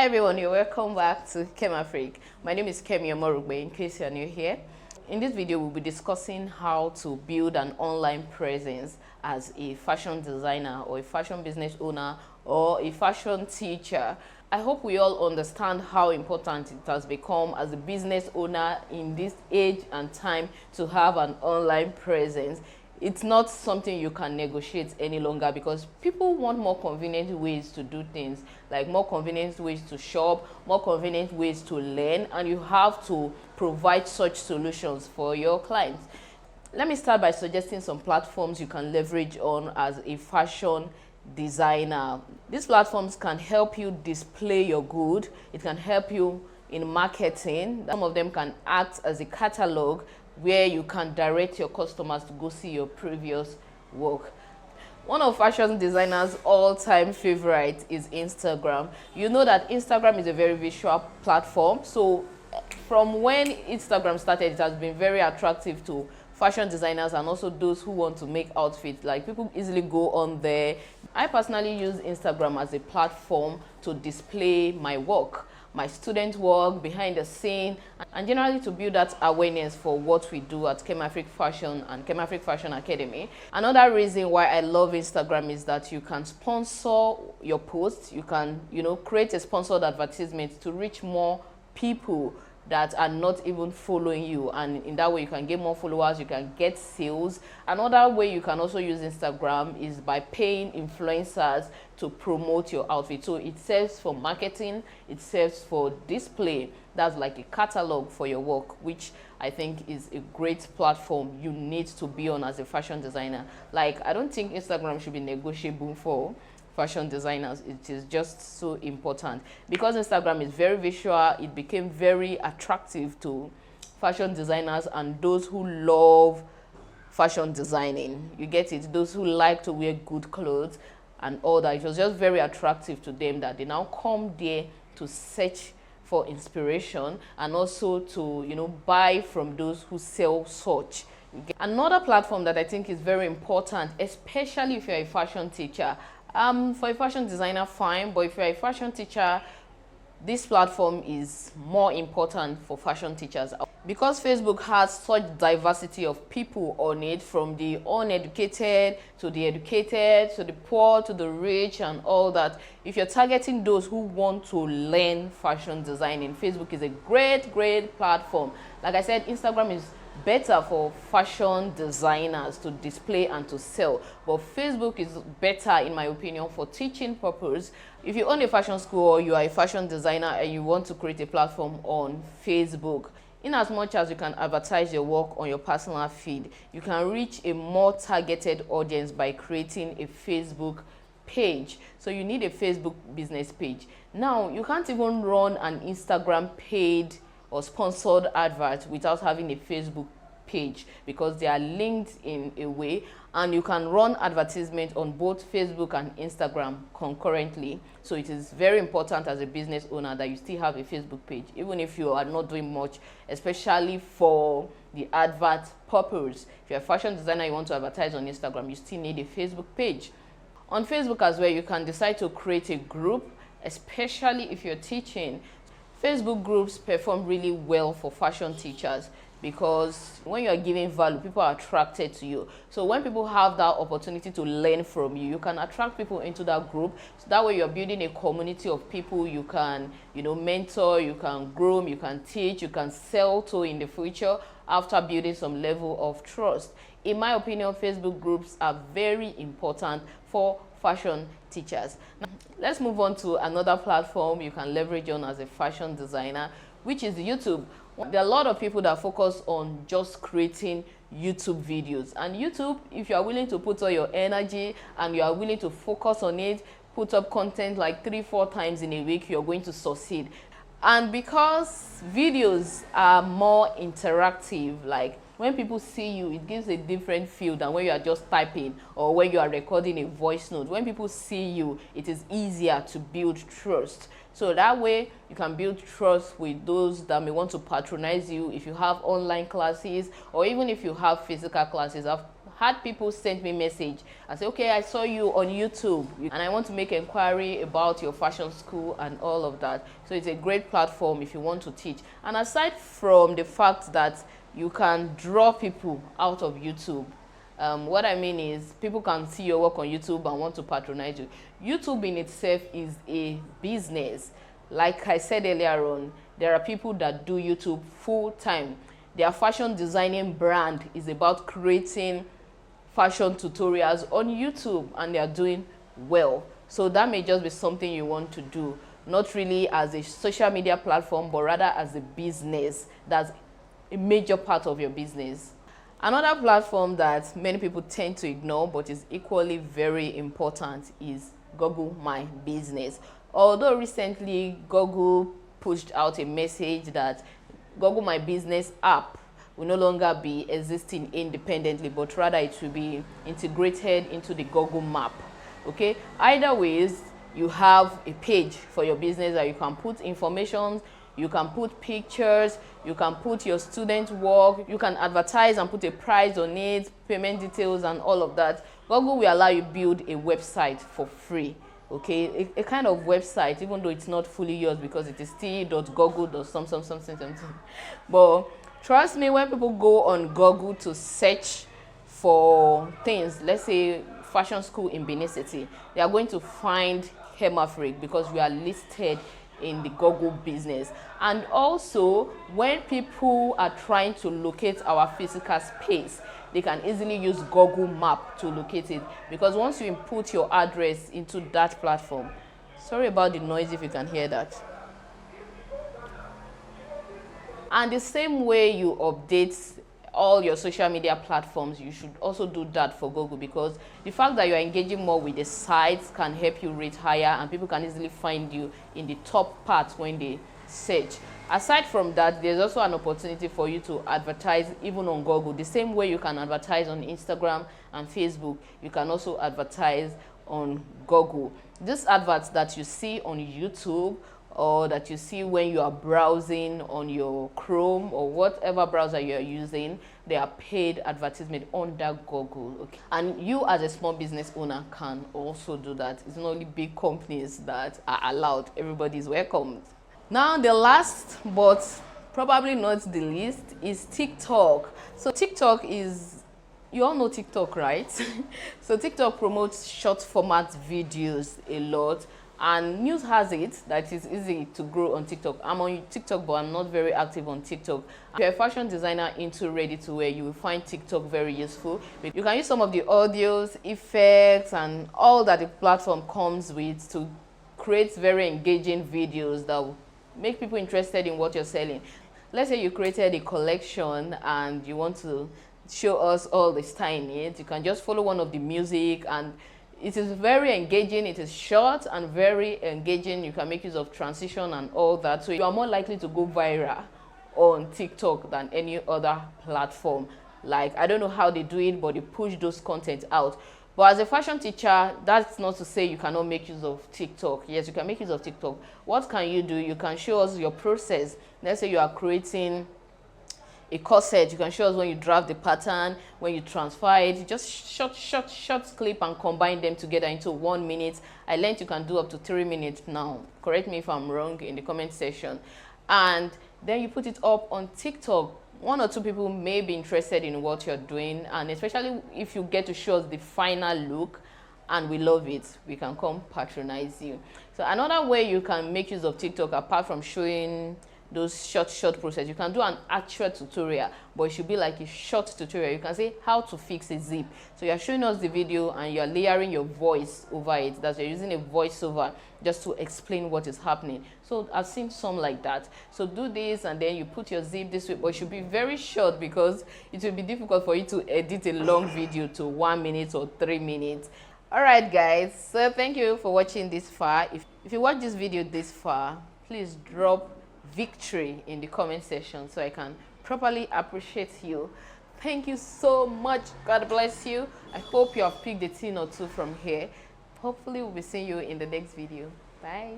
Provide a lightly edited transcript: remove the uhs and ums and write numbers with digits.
Hi everyone, you're welcome back to Afrique. My name is Kemi Omorugbe, in case you're new here. In this video, we'll be discussing how to build an online presence as a fashion designer or a fashion business owner or a fashion teacher. I hope we all understand how important it has become as a business owner in this age and time to have an online presence. It's not something you can negotiate any longer because people want more convenient ways to do things, like more convenient ways to shop, more convenient ways to learn, and you have to provide such solutions for your clients. Let me start by suggesting some platforms you can leverage on as a fashion designer. These platforms can help you display your good. It can help you in marketing. Some of them can act as a catalog where you can direct your customers to go see your previous work. One of fashion designers' all-time favorite is Instagram. You know that Instagram is a very visual platform, so from when Instagram started, it has been very attractive to fashion designers and also those who want to make outfits. Like, people easily go on there. I personally use Instagram as a platform to display my work, my student work, behind the scene, and generally to build that awareness for what we do at Afrique Fashion and Afrique Fashion Academy. Another reason why I love Instagram is that you can sponsor your posts. You can, create a sponsored advertisement to reach more people that are not even following you, and in that way you can get more followers, you can get sales. Another way you can also use Instagram is by paying influencers to promote your outfit. So it serves for marketing, it serves for display. That's like a catalog for your work, which I think is a great platform you need to be on as a fashion designer. Like, I don't think Instagram should be negotiable for fashion designers. It is just so important because Instagram is very visual. It became very attractive to fashion designers and those who love fashion designing. You get it? Those who like to wear good clothes and all that. It was just very attractive to them that they now come there to search for inspiration and also to buy from those who sell such. Another platform that I think is very important, especially if you're a fashion teacher. For a fashion designer, fine, but if you're a fashion teacher, this platform is more important for fashion teachers because Facebook has such diversity of people on it, from the uneducated to the educated to the poor to the rich and all that. If you're targeting those who want to learn fashion designing, Facebook is a great platform. Like I said, Instagram is better for fashion designers to display and to sell, but Facebook is better, in my opinion, for teaching purpose. If you own a fashion school or you are a fashion designer and you want to create a platform on Facebook, in as much as you can advertise your work on your personal feed, you can reach a more targeted audience by creating a Facebook page. So you need a Facebook business page. Now, you can't even run an Instagram paid or sponsored advert without having a Facebook page because they are linked in a way, and you can run advertisement on both Facebook and Instagram concurrently. So it is very important as a business owner that you still have a Facebook page, even if you are not doing much, especially for the advert purpose. If you're a fashion designer, you want to advertise on Instagram, you still need a Facebook page. On Facebook as well, you can decide to create a group, especially if you're teaching. Facebook groups perform really well for fashion teachers because when you are giving value, people are attracted to you. So when people have that opportunity to learn from you, you can attract people into that group. So that way you're building a community of people you can, mentor, you can groom, you can teach, you can sell to in the future after building some level of trust. In my opinion, Facebook groups are very important for fashion teachers. Now, let's move on to another platform you can leverage on as a fashion designer, which is YouTube. There are a lot of people that focus on just creating YouTube videos, and YouTube, if you are willing to put all your energy and you are willing to focus on it, put up content like 3-4 times in a week, you're going to succeed. And because videos are more interactive, like when people see you, it gives a different feel than when you are just typing or when you are recording a voice note. When people see you, it is easier to build trust. So that way you can build trust with those that may want to patronize you if you have online classes, or even if you have physical classes. I've had people send me message and say, okay, I saw you on YouTube and I want to make inquiry about your fashion school and all of that. So it's a great platform if you want to teach. And aside from the fact that you can draw people out of YouTube, what I mean is people can see your work on YouTube and want to patronize you. YouTube in itself is a business. Like I said earlier on, there are people that do YouTube full time. Their fashion designing brand is about creating fashion tutorials on YouTube and they are doing well. So that may just be something you want to do, not really as a social media platform, but rather as a business. That's a major part of your business. Another platform that many people tend to ignore but is equally very important is Google My Business. Although recently Google pushed out a message that Google My Business app will no longer be existing independently, but rather it will be integrated into the Google Map. Okay, either ways, you have a page for your business that you can put information, you can put pictures, you can put your student work, you can advertise and put a price on it, payment details and all of that. Google will allow you build a website for free. Okay, a kind of website, even though it's not fully yours because it is still .google.something. But trust me, when people go on Google to search for things, let's say fashion school in Benin City, they are going to find Hemafric because we are listed in the Google business. And also, when people are trying to locate our physical space, they can easily use Google Map to locate it, because once you input your address into that platform, sorry about the noise if you can hear that. And the same way you update all your social media platforms, you should also do that for Google, because the fact that you are engaging more with the sites can help you rate higher and people can easily find you in the top part when they search. Aside from that, there's also an opportunity for you to advertise even on Google. The same way you can advertise on Instagram and Facebook, you can also advertise on Google. These adverts that you see on YouTube or that you see when you are browsing on your Chrome or whatever browser you are using, they are paid advertisement under Google. Okay? And you as a small business owner can also do that. It's not only big companies that are allowed. Everybody is welcome. Now the last but probably not the least is TikTok. So TikTok is, you all know TikTok, right? So TikTok promotes short format videos a lot. And news has it that it's easy to grow on TikTok. I'm on TikTok, but I'm not very active on TikTok. If you're a fashion designer into ready to wear, you will find TikTok very useful. You can use some of the audios, effects, and all that the platform comes with to create very engaging videos that will make people interested in what you're selling. Let's say you created a collection and you want to show us all the style in it. You can just follow one of the music, and it is very engaging. It is short and very engaging. You can make use of transition and all that. So you are more likely to go viral on TikTok than any other platform. Like, I don't know how they do it, but they push those content out. But as a fashion teacher, that's not to say you cannot make use of TikTok. Yes, you can make use of TikTok. What can you do? You can show us your process. Let's say you are creating a corset. You can show us when you draft the pattern, when you transfer it. Just short clip and combine them together into 1 minute. I learned you can do up to 3 minutes now. Correct me if I'm wrong in the comment section. And then you put it up on TikTok. 1 or 2 people may be interested in what you're doing, and especially if you get to show us the final look and we love it, we can come patronize you. So another way you can make use of TikTok, apart from showing those short process, you can do an actual tutorial, but it should be like a short tutorial. You can say how to fix a zip. So you're showing us the video and you're layering your voice over it. That's, you're using a voiceover just to explain what is happening. So I've seen some like that. So do this and then you put your zip this way, but it should be very short because it will be difficult for you to edit a long video to 1 minute or 3 minutes. All right, guys, so thank you for watching this far. If you watch this video this far, please drop victory in the comment section so I can properly appreciate you. Thank you so much. God bless you. I hope you have picked a thing or two from here. Hopefully we'll be seeing you in the next video. Bye.